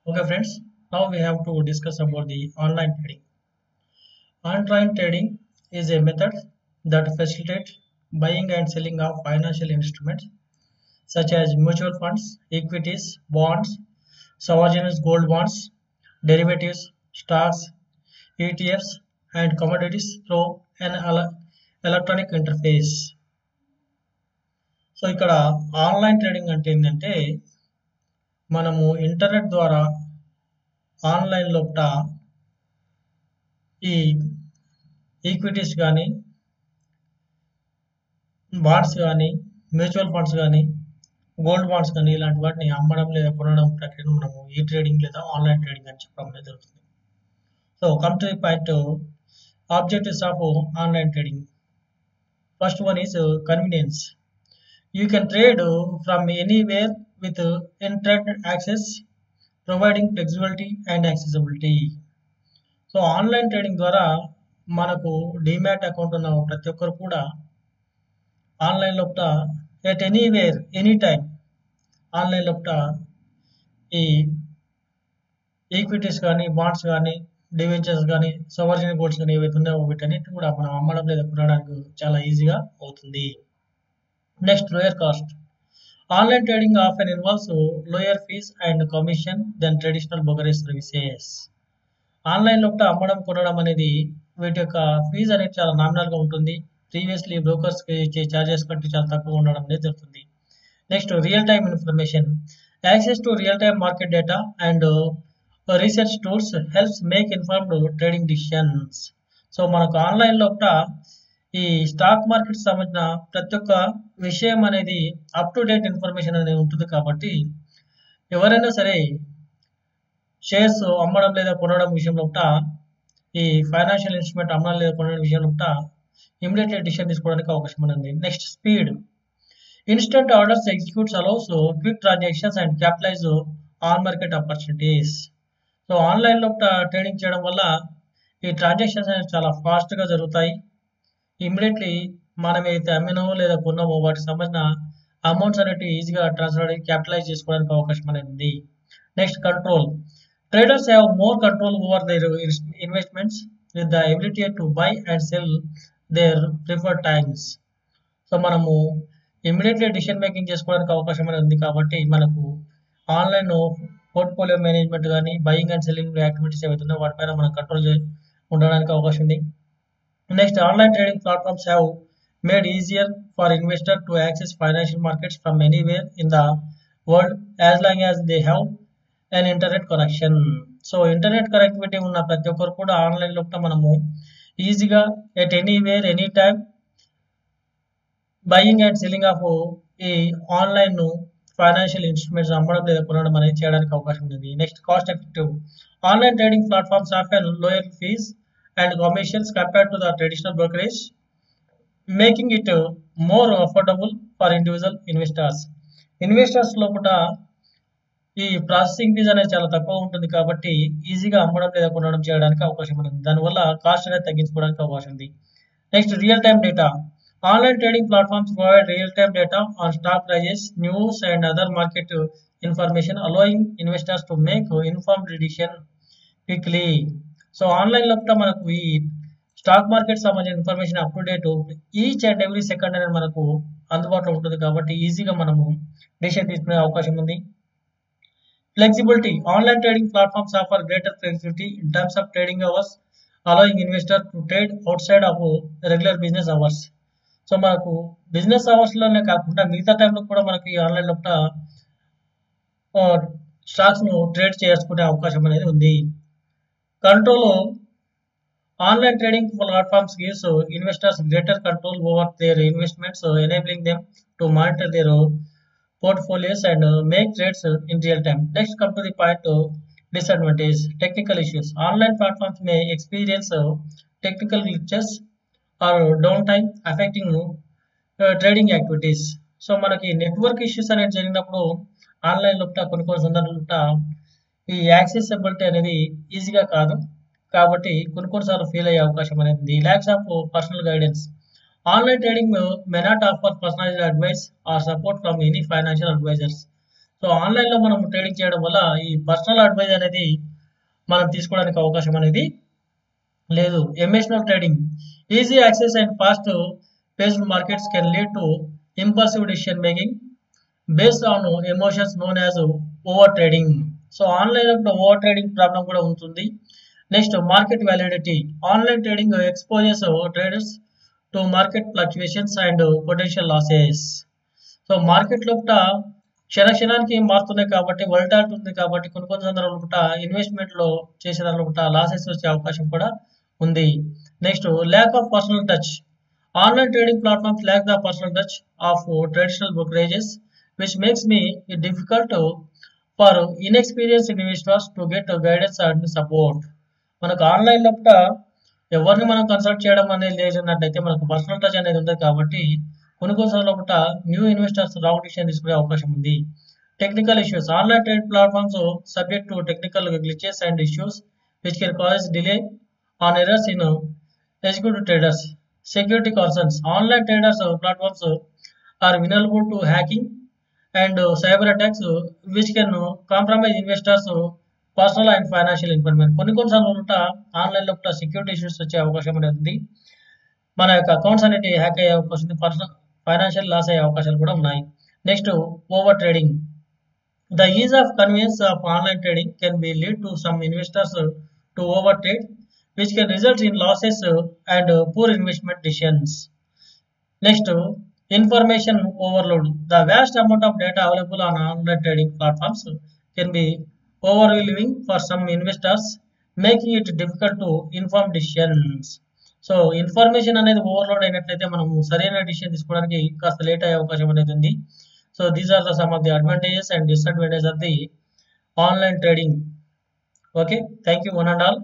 Okay, friends, now we have to discuss about the online trading. Online trading is a method that facilitates buying and selling of financial instruments such as mutual funds, equities, bonds, sovereign gold bonds, derivatives, stocks, ETFs, and commodities through an electronic interface. So ఇక్కడ online trading అంటే ఏంటంటే మనము internet ద్వారా online లోపల ఈ equities కానీ bonds కానీ mutual funds కానీ గోల్డ్ బాండ్స్ కానీ ఇలాంటి వాటిని అమ్మడం లేదా కొనడం ప్రక్రియను మనము ఈ ట్రేడింగ్ లేదా ఆన్లైన్ ట్రేడింగ్ అని చెప్పడం అనేది జరుగుతుంది. So come to the point objectives of online trading. First one is convenience. You can trade from anywhere with internet access providing flexibility and accessibility. So online trading ద్వారా మనకు demat account ఉన్న ప్రతి ఒక్కరు కూడా ఆన్లైన్ లోపల at anywhere any time online లోపల ఈ equities కానీ బాండ్స్ కానీ డివెంచర్స్ కానీ సవర్జిన్ గోల్డ్స్ కానీ ఏవైతే ఉన్నాయో వీటన్నిటి కూడా మనం అమ్మడం లేదా కొనడానికి చాలా ఈజీగా అవుతుంది. Next, lower cost. Online trading often involves lower fees and commission than traditional brokerage services. Online లోపల అమ్మడం కొనడం అనేది వీటి యొక్క ఫీజు అనేది చాలా నామినల్గా ఉంటుంది. ప్రీవియస్లీ బ్రోకర్స్కి ఇచ్చే ఛార్జెస్ కంటే చాలా తక్కువ ఉండడం అనేది జరుగుతుంది. Next, real time information. Access to real time market data and research tools helps make informed trading decisions. So మనకు ఆన్లైన్ లోపల ఈ స్టాక్ మార్కెట్ సంబంధించిన ప్రతి ఒక్క విషయం అనేది అప్ టు డేట్ ఇన్ఫర్మేషన్ అనేది ఉంటుంది కాబట్టి ఎవరైనా సరే షేర్స్ అమ్మడం లేదా కొనడం విషయంలో ఈ ఫైనాన్షియల్ ఇన్స్ట్రుమెంట్ అమ్మడం లేదా కొనడం విషయంలో ఇమీడియట్లీ డిసిషన్ తీసుకోవడానికి అవకాశం ఉంది. Next, speed. Instant orders executes allows quick transactions and capitalise on market opportunities. So online లో ట్రేడింగ్ చేయడం వల్ల ఈ ట్రాన్సాక్షన్స్ అనేవి చాలా ఫాస్ట్గా జరుగుతాయి. ఇమీడియట్లీ మనం ఏదైతే అమ్మినో లేదా కొన్నామో వాటికి సంబంధించిన అమౌంట్స్ అనేవి ఈజీగా ట్రాన్స్ఫర్ అయ్యి క్యాపిటలైజ్ చేసుకోవడానికి అవకాశం అనేది ఉంది. Next, control. Traders have more control over their investments with the ability to buy and sell their preferred times. So మనము ఇమీడియట్లీ డిసిషన్ మేకింగ్ చేసుకోవడానికి అవకాశం అనేది ఉంది కాబట్టి మనకు ఆన్లైన్ పోర్ట్ఫోలియో మేనేజ్మెంట్ కానీ బయింగ్ అండ్ సెల్లింగ్ యాక్టివిటీస్ ఏవైతే ఉన్నాయో వాటిపైన మనం కంట్రోల్ ఉండడానికి అవకాశం ఉంది. Next, online trading platforms have made easier for investor to access financial markets from anywhere in the world as long as they have and internet connection. So internet connectivity ఉన్న ప్రతి ఒక్కరు కూడా ఆన్లైన్ లోపల మనము ఈజీగా at anywhere any time buying and selling of ఈ online financial instruments అమ్మడం లేదా కొనడం అనేది చేయడానికి అవకాశం ఉంది. Next, cost effective. Online trading platforms often lower fees and commissions compared to the traditional brokerage making it more affordable for individual investors. Investors లోపల ఈ ప్రాసెసింగ్ ఫీజ్ అనేది చాలా తక్కువ ఉంటుంది కాబట్టి ఈజీగా అమ్మడం లేదా కొనడం చేయడానికి అవకాశం ఉంటుంది. దానివల్ల కాస్ట్ అనేది తగ్గించుకోవడానికి అవకాశం ఉంది. Next, real time data. Online trading platforms provide real time data on stock prices, news and other market information allowing investors to make informed decision quickly. So online లోపల మనకు ఈ స్టాక్ మార్కెట్ సంబంధించిన information up to date each and every second అనేది మనకు అందుబాటులో ఉంటుంది కాబట్టి ఈజీగా మనము డిసిషన్ తీసుకునే అవకాశం ఉంది. Flexibility. Online trading platforms offer greater flexibility in terms of trading hours, allowing investors to trade outside of regular business hours. So మనకు బిజినెస్ అవర్స్లోనే కాకుండా మిగతా టైంలో కూడా మనకి ఆన్లైన్ లోపల స్టాక్స్ను ట్రేడ్ చేసుకునే అవకాశం అనేది ఉంది. Control. Online trading platforms gives investors greater control over their investments enabling them to monitor their portfolios and make trades in real time. Next, come to the point disadvantage. Technical issues. Online platforms may experience technical glitches or downtime affecting trading activities. So మనకి network issues అనేది జరిగినప్పుడు online లోపల కొన్ని సందర్భాల ఈ accessibility అనేది ఈజీగా కాదు కాబట్టి కొన్నిసార్లు ఫెయిల్ అయ్యే అవకాశం అనేది ఉంది. Lakhs of personal guidance. Online trading may not offer personalized advice or support from any financial advisors. So ఆన్లైన్లో మనం ట్రేడింగ్ చేయడం వల్ల ఈ పర్సనల్ అడ్వైజ్ అనేది మనం తీసుకోవడానికి అవకాశం అనేది లేదు. Emotional trading easy access and fast paced markets can lead to impulsive decision making based on emotions known as over trading. So online over trading problem కూడా ఉంటుంది. Next market validity online trading exposes traders to market fluctuations and potential losses. So market లోపల క్షణానికి మారుతున్నాయి కాబట్టి volatility ఉంది కాబట్టి కొన్ని సందర్భాల ఇన్వెస్ట్మెంట్లో చేసే దానిలో లాసెస్ వచ్చే అవకాశం కూడా ఉంది. Next lack of personal touch online trading platforms lakh the personal touch of traditional brokerages which makes me difficult for inexperience investors to get guidance and support. మనకు ఆన్లైన్ లోపల ఎవరిని మనం కన్సల్ట్ చేయడం అనేది లేదన్నట్లయితే మనకు పర్సనల్ టచ్ అనేది ఉంది కాబట్టి కొన్ని లోపల న్యూ ఇన్వెస్టర్స్ రాంగ్ డిసిషన్ తీసుకునే అవకాశం ఉంది. Technical issues online trade platforms subject to technical glitches and issues which can cause delay on errors in executive traders. Security concerns online traders platforms are vulnerable to hacking and cyber attacks which can compromise investors personal and financial information. కొన్నిసార్లు online లోపల security issues వచ్చే అవకాశం అనేది ఉంది. మన యొక్క accounts అనేవి hack అయ్యే అవకాశం ఉంది. పర్సనల్ ఫైనాన్షియల్ లాస్ అయ్యే అవకాశాలు కూడా ఉన్నాయి. Next over trading the is of convenience of online trading can be lead to some investors to over trade which can result in losses and poor investment decisions. Next, information overload. The vast amount of data available on online trading platforms can be overwhelming for some investors, making it difficult to inform decisions. So information అనేది overload అయినట్లయితే మనము సరైన decision తీసుకోవడానికి కాస్త late అయ్యే అవకాశం అనేది ఉంది. So these are the some of the advantages and disadvantages of the online trading. Okay, thank you one and all.